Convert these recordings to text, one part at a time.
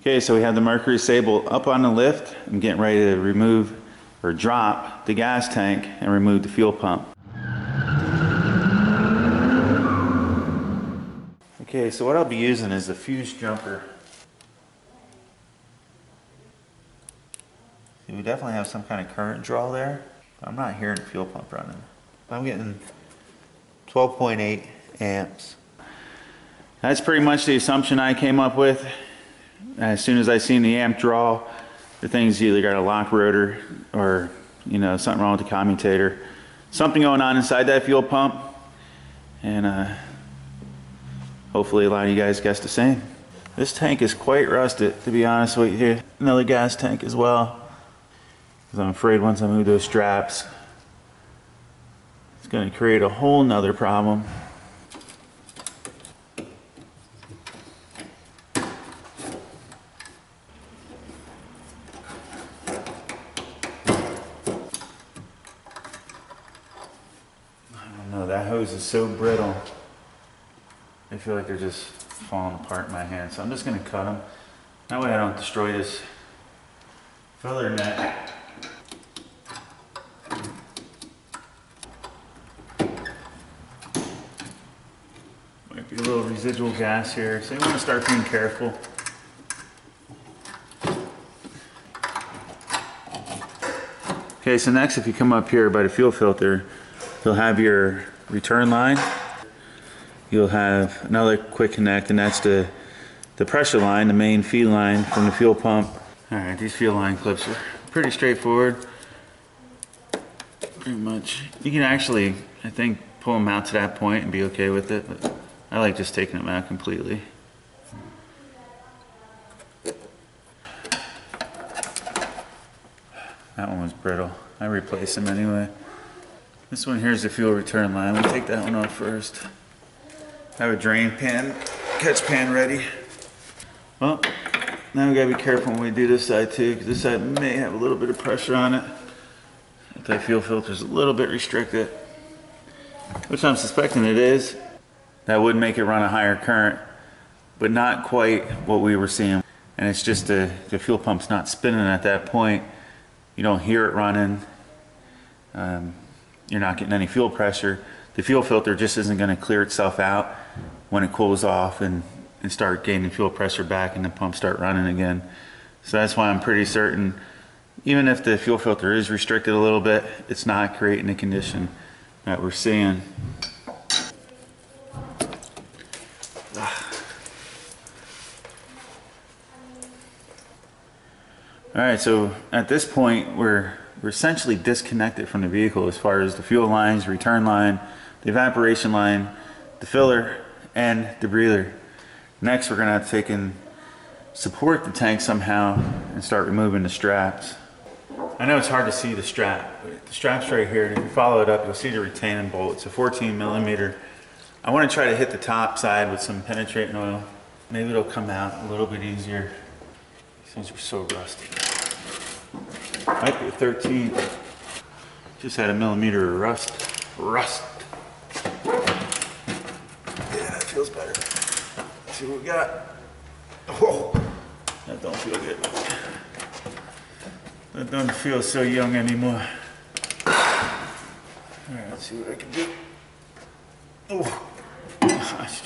Okay, so we have the Mercury Sable up on the lift. I'm getting ready to remove or drop the gas tank and remove the fuel pump. Okay, so what I'll be using is the fuse jumper. See, we definitely have some kind of current draw there. I'm not hearing the fuel pump running. I'm getting 12.8 amps. That's pretty much the assumption I came up with. As soon as I seen the amp draw, the thing's either got a lock rotor or, you know, something wrong with the commutator. Something going on inside that fuel pump. And hopefully a lot of you guys guessed the same. This tank is quite rusted, to be honest with you. Another gas tank as well. Because I'm afraid once I move those straps, it's going to create a whole nother problem. That hose is so brittle. I feel like they're just falling apart in my hand. So I'm just going to cut them. That way I don't destroy this filler net. Might be a little residual gas here. So you want to start being careful. Okay, so next if you come up here by the fuel filter, you'll have your return line. You'll have another quick connect, and that's the pressure line, the main feed line from the fuel pump. Alright, these fuel line clips are pretty straightforward. Pretty much. You can actually, I think, pull them out to that point and be okay with it, but I like just taking them out completely. That one was brittle. I replaced them anyway. This one here is the fuel return line. We'll take that one off first. I have a drain pan, catch pan ready. Well, now we gotta be careful when we do this side too, because this side may have a little bit of pressure on it. If that fuel filter is a little bit restricted, which I'm suspecting it is, that would make it run a higher current, but not quite what we were seeing. And it's just the fuel pump's not spinning at that point. You don't hear it running. You're not getting any fuel pressure. The fuel filter just isn't going to clear itself out when it cools off and start gaining fuel pressure back and the pump start running again. So that's why I'm pretty certain, even if the fuel filter is restricted a little bit, it's not creating the condition that we're seeing. Alright, so at this point we're essentially disconnected from the vehicle as far as the fuel lines, return line, the evaporation line, the filler, and the breather. Next we're going to have to take and support the tank somehow and start removing the straps. I know it's hard to see the strap, but the strap's right here, and if you follow it up you'll see the retaining bolt. It's a 14mm. I want to try to hit the top side with some penetrating oil. Maybe it'll come out a little bit easier. These things are so rusty. Might be a 13. Just had a millimeter of rust. Yeah, that feels better. Let's see what we got. Whoa, that don't feel good. That doesn't feel so young anymore. Alright, let's see what I can do. Oh, gosh.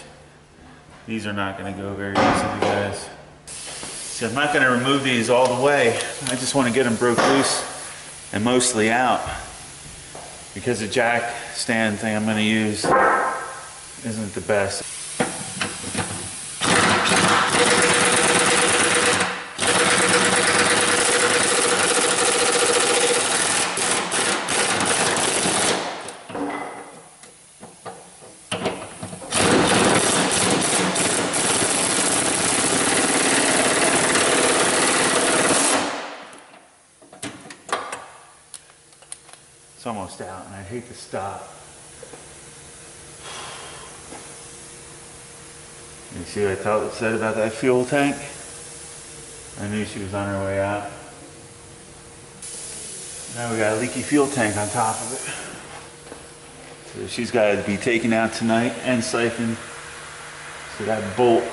These are not going to go very easily, guys. See, I'm not going to remove these all the way. I just want to get them broke loose and mostly out, because the jack stand thing I'm going to use isn't the best. It's almost out, and I'd hate to stop. You see what I said about that fuel tank? I knew she was on her way out. Now we got a leaky fuel tank on top of it. So she's got to be taken out tonight and siphoned. So that bolt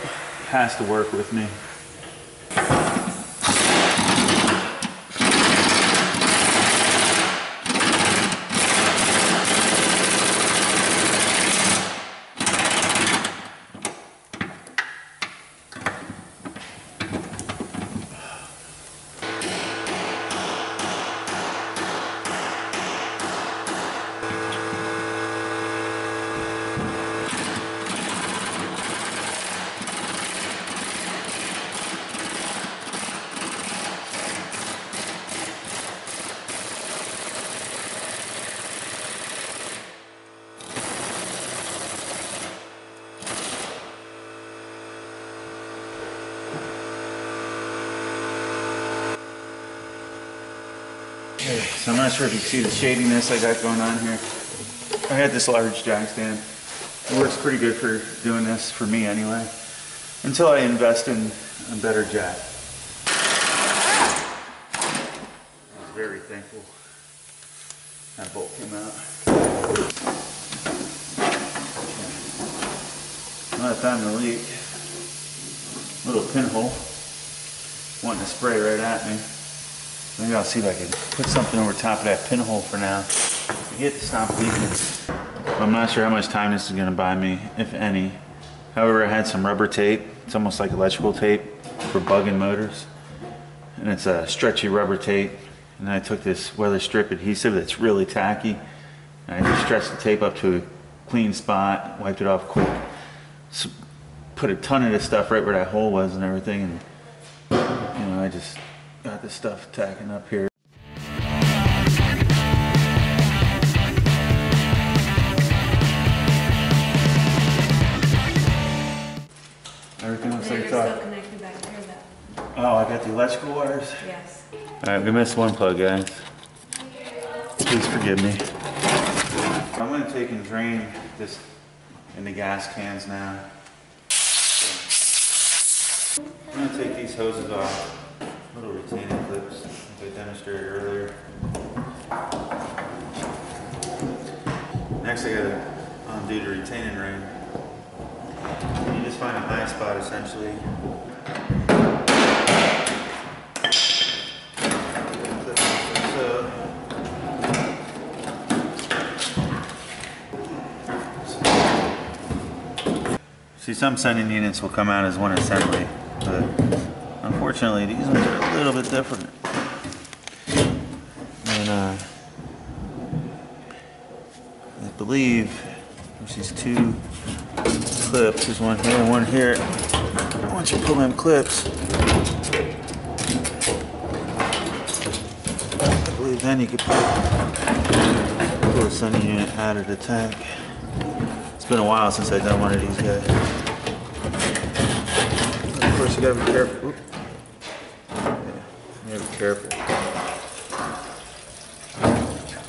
has to work with me. Okay, so I'm not sure if you see the shadiness I got going on here. I had this large jack stand. It works pretty good for doing this, for me anyway, until I invest in a better jack. I was very thankful that bolt came out. Well, I found the leak. Little pinhole wanting to spray right at me. Maybe I'll see if I can put something over top of that pinhole for now to get it to stop leaking. I'm not sure how much time this is going to buy me, if any. However, I had some rubber tape. It's almost like electrical tape for bugging motors. And it's a stretchy rubber tape. And I took this weather strip adhesive that's really tacky. And I just stretched the tape up to a clean spot, wiped it off quick. So put a ton of this stuff right where that hole was and everything. And you know, I just got this stuff tacking up here. Everything looks like it's off. Still connected back there though. Oh, I got the electrical wires? Yes. Alright, we missed one plug, guys. Please forgive me. I'm going to take and drain this in the gas cans now. I'm going to take these hoses off. Little retaining clips, like I demonstrated earlier. Next I got to undo the retaining ring. You just find a high spot essentially. See, some sending units will come out as one assembly, but unfortunately these ones are a little bit different. And I believe there's these two clips. There's one here and one here. And once you pull them clips, I believe then you could pull the sending unit out of the tank. It's been a while since I've done one of these guys. Of course you gotta be careful. Yeah, you gotta be careful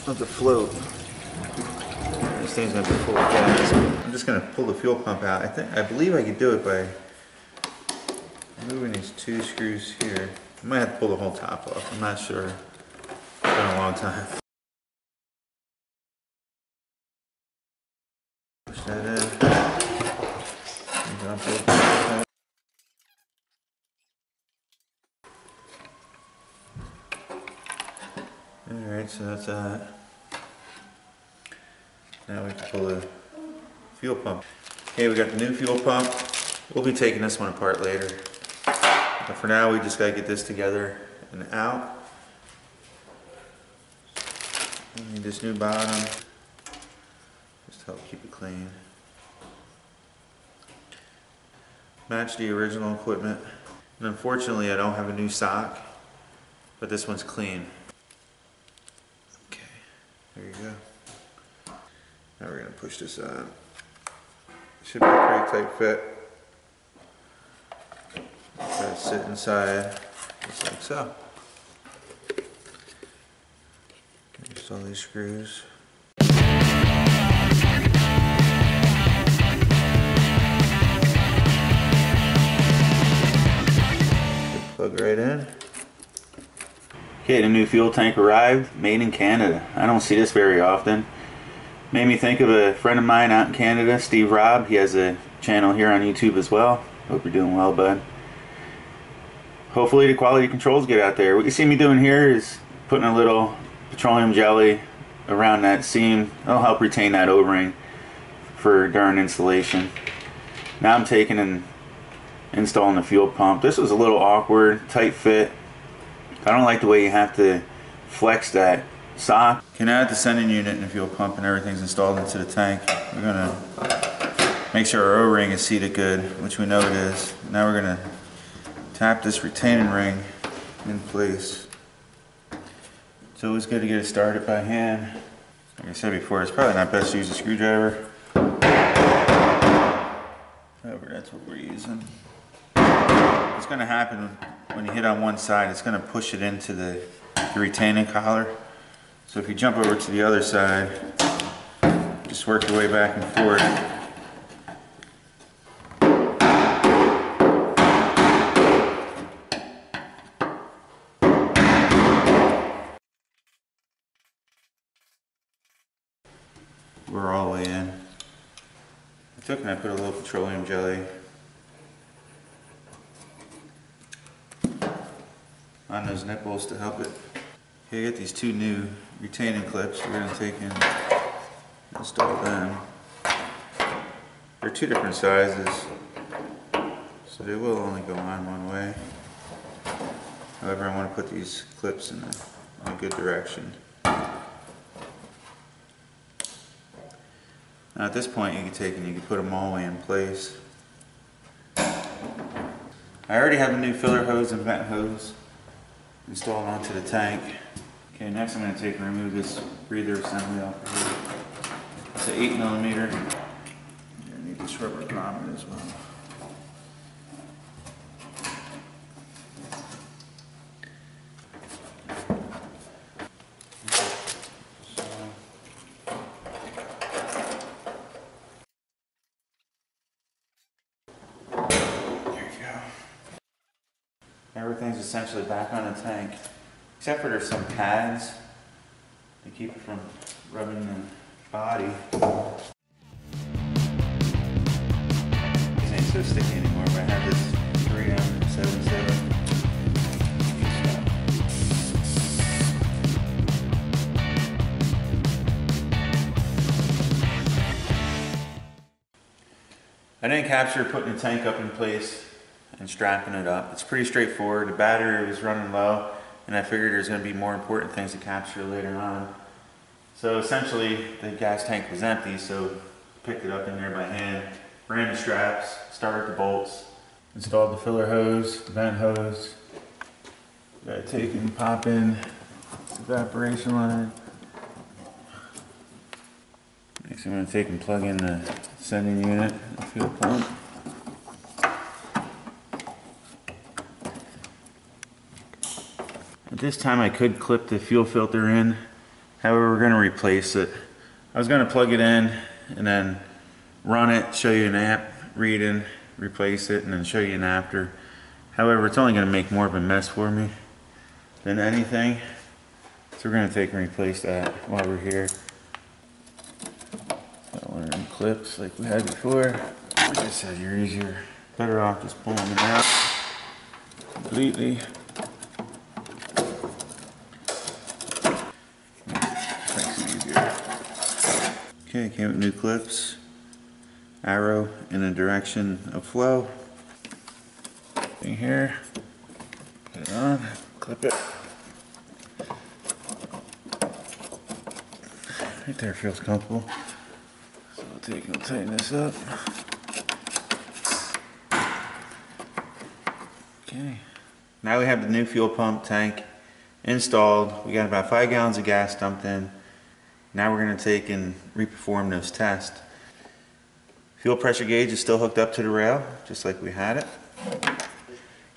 of the float. This thing's gonna be full of gas. I'm just gonna pull the fuel pump out. I believe I could do it by moving these two screws here. I might have to pull the whole top off. I'm not sure. It's been a long time. Push that in. Alright, so that's that. Now we can pull the fuel pump. Okay, we got the new fuel pump. We'll be taking this one apart later. But for now, we just gotta get this together and out. We need this new bottom, just to help keep it clean. Match the original equipment. And unfortunately, I don't have a new sock, but this one's clean. Okay, there you go. Now we're going to push this on. Should be a pretty tight fit. Try to sit inside, just like so. Install these screws. Plug right in. Okay, the new fuel tank arrived, made in Canada. I don't see this very often. Made me think of a friend of mine out in Canada, Steve Robb. He has a channel here on YouTube as well. Hope you're doing well, bud. Hopefully the quality controls get out there. What you see me doing here is putting a little petroleum jelly around that seam. That'll help retain that O-ring for during installation. Now I'm taking and installing the fuel pump. This was a little awkward, tight fit. I don't like the way you have to flex that sock. Okay, now that the sending unit and the fuel pump and everything's installed into the tank, we're gonna make sure our O-ring is seated good, which we know it is. Now we're gonna tap this retaining ring in place. It's always good to get it started by hand. Like I said before, it's probably not best to use a screwdriver. However, that's what we're using. What's gonna happen when you hit on one side, it's gonna push it into the the retaining collar. So if you jump over to the other side, just work your way back and forth. We're all the way in. I took and I put a little petroleum jelly on those nipples to help it. Okay, I got these two new retaining clips. We're going to take and install them. They're two different sizes, so they will only go on one way. However, I want to put these clips in a good direction. Now at this point you can take and you can put them all the way in place. I already have a new filler hose and vent hose installed onto the tank. Okay, next I'm going to take and remove this breather assembly off of here. It's an 8mm. I need this rubber grommet as well. Everything's essentially back on the tank, except for there's some pads to keep it from rubbing the body. These ain't so sticky anymore, but I have this 3M77. I didn't capture putting the tank up in place and strapping it up. It's pretty straightforward. The battery was running low and I figured there's going to be more important things to capture later on. So essentially the gas tank was empty, so picked it up in there by hand, ran the straps, started the bolts, installed the filler hose, the vent hose. Gotta take and pop in the evaporation line. Next I'm going to take and plug in the sending unit, the fuel pump. At this time I could clip the fuel filter in, however we're going to replace it. I was going to plug it in and then run it, show you an amp reading, replace it, and then show you an after. However, it's only going to make more of a mess for me than anything. So we're going to take and replace that while we're here. Got one of them clips like we had before. Like I said, you're easier. Better off just pulling it out completely. Okay, came with new clips, arrow in the direction of flow. Thing here, put it on, clip it. Right there feels comfortable. So we'll take and tighten this up. Okay, now we have the new fuel pump tank installed. We got about 5 gallons of gas dumped in. Now we're going to take and reperform those tests. Fuel pressure gauge is still hooked up to the rail, just like we had it.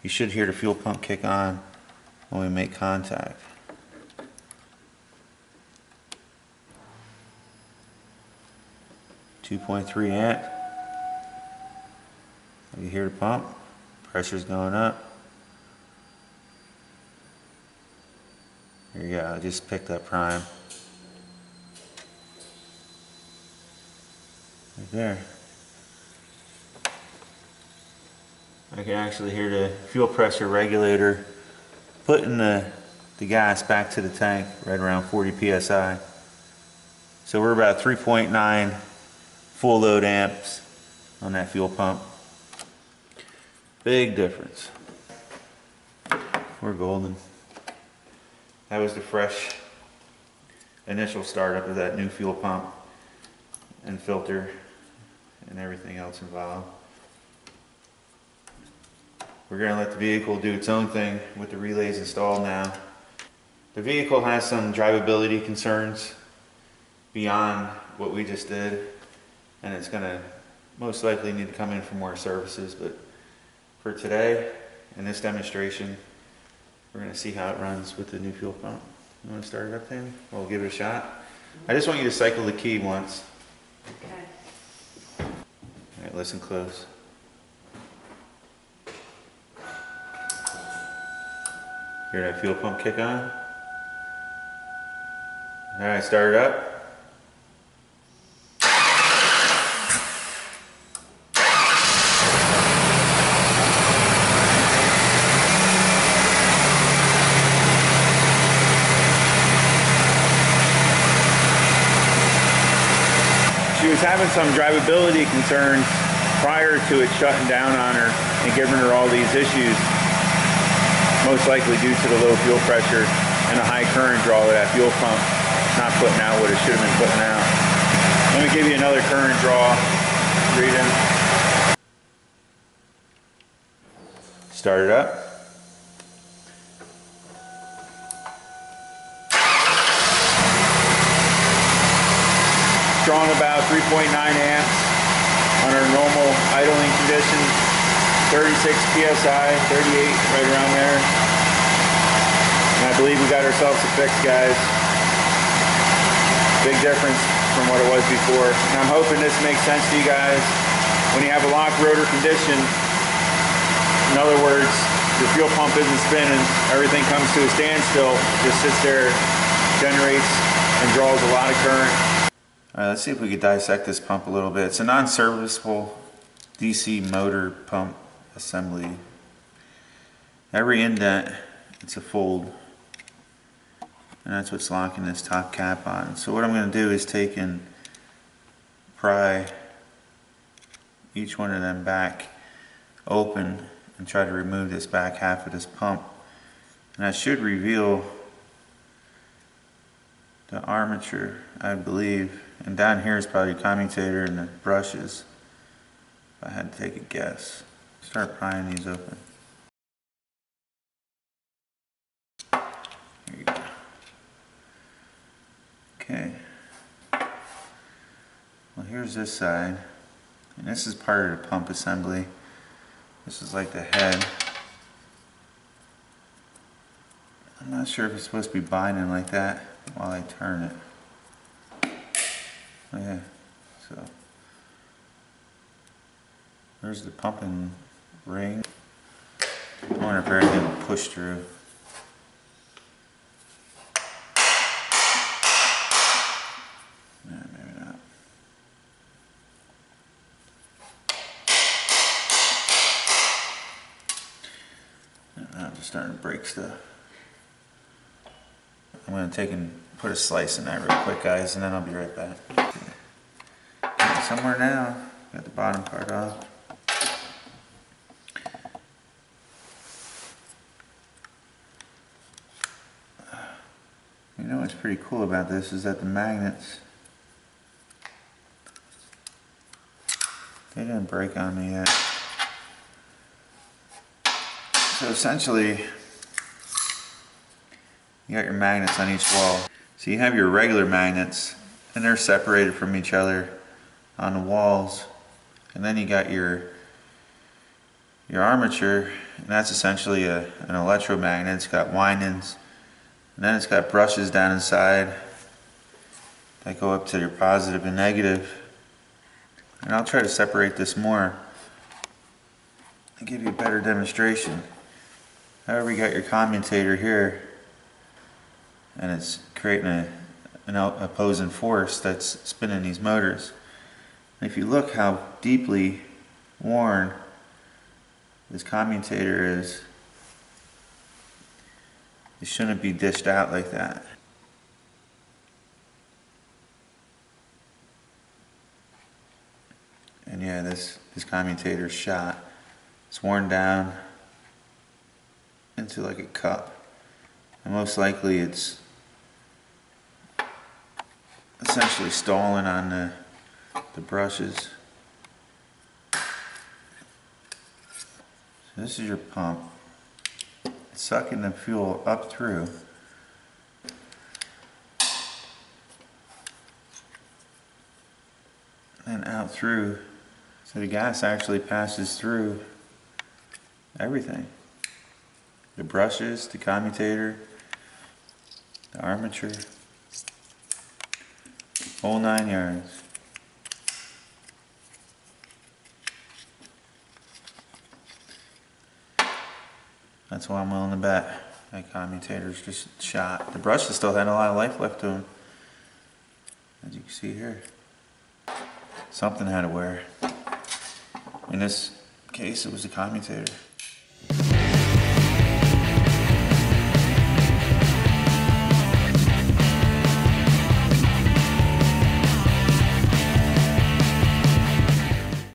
You should hear the fuel pump kick on when we make contact. .3 amp. You hear the pump, pressure's going up. There you go, I just picked up prime. Right there. I can actually hear the fuel pressure regulator putting the gas back to the tank right around 40 psi. So we're about 3.9 full load amps on that fuel pump. Big difference. We're golden. That was the fresh initial startup of that new fuel pump and filter and everything else involved. We're going to let the vehicle do its own thing with the relays installed now. The vehicle has some drivability concerns beyond what we just did, and it's going to most likely need to come in for more services, but for today, in this demonstration, We're gonna see how it runs with the new fuel pump. You wanna start it up, Tammy? We'll give it a shot. I just want you to cycle the key once. Okay. Alright, listen close. Hear that fuel pump kick on? Alright, start it up. She was having some drivability concerns prior to it shutting down on her and giving her all these issues, most likely due to the low fuel pressure and a high current draw of that fuel pump not putting out what it should have been putting out. Let me give you another current draw reading. Start it up. Drawing about 3.9 amps on our normal idling conditions, 36 psi, 38, right around there. And I believe we got ourselves a fix, guys. Big difference from what it was before. And I'm hoping this makes sense to you guys. When you have a locked rotor condition, in other words, your fuel pump isn't spinning, everything comes to a standstill, just sits there, generates, and draws a lot of current. Alright, let's see if we could dissect this pump a little bit. It's a non-serviceable DC motor pump assembly. Every indent, it's a fold. And that's what's locking this top cap on. So what I'm going to do is take and pry each one of them back open and try to remove this back half of this pump. And that should reveal the armature, I believe. And down here is probably the commutator and the brushes, if I had to take a guess. Start prying these open. There you go. Okay. Well, here's this side. And this is part of the pump assembly. This is like the head. I'm not sure if it's supposed to be binding like that while I turn it. Oh yeah, so there's the pumping ring. I wonder if everything will push through. Nah, maybe not. I'm just starting to break stuff. I'm going to take and put a slice in that real quick, guys, and then I'll be right back. Somewhere now, got the bottom part off. You know what's pretty cool about this is that the magnets, they didn't break on me yet. So essentially, you got your magnets on each wall. So you have your regular magnets, and they're separated from each other on the walls. And then you got your armature, and that's essentially an electromagnet. It's got windings, and then it's got brushes down inside that go up to your positive and negative. And I'll try to separate this more and give you a better demonstration. However, you got your commutator here, and it's creating an opposing force that's spinning these motors. And if you look how deeply worn this commutator is, it shouldn't be dished out like that. And yeah, this commutator's shot. It's worn down into like a cup. And most likely it's essentially stalling on the brushes. So this is your pump. It's sucking the fuel up through. And out through. So the gas actually passes through everything. the brushes, the commutator, the armature, whole 9 yards. That's why I'm willing to bet that commutator's just shot. The brushes still had a lot of life left to them, as you can see here. Something had to wear. In this case, it was the commutator.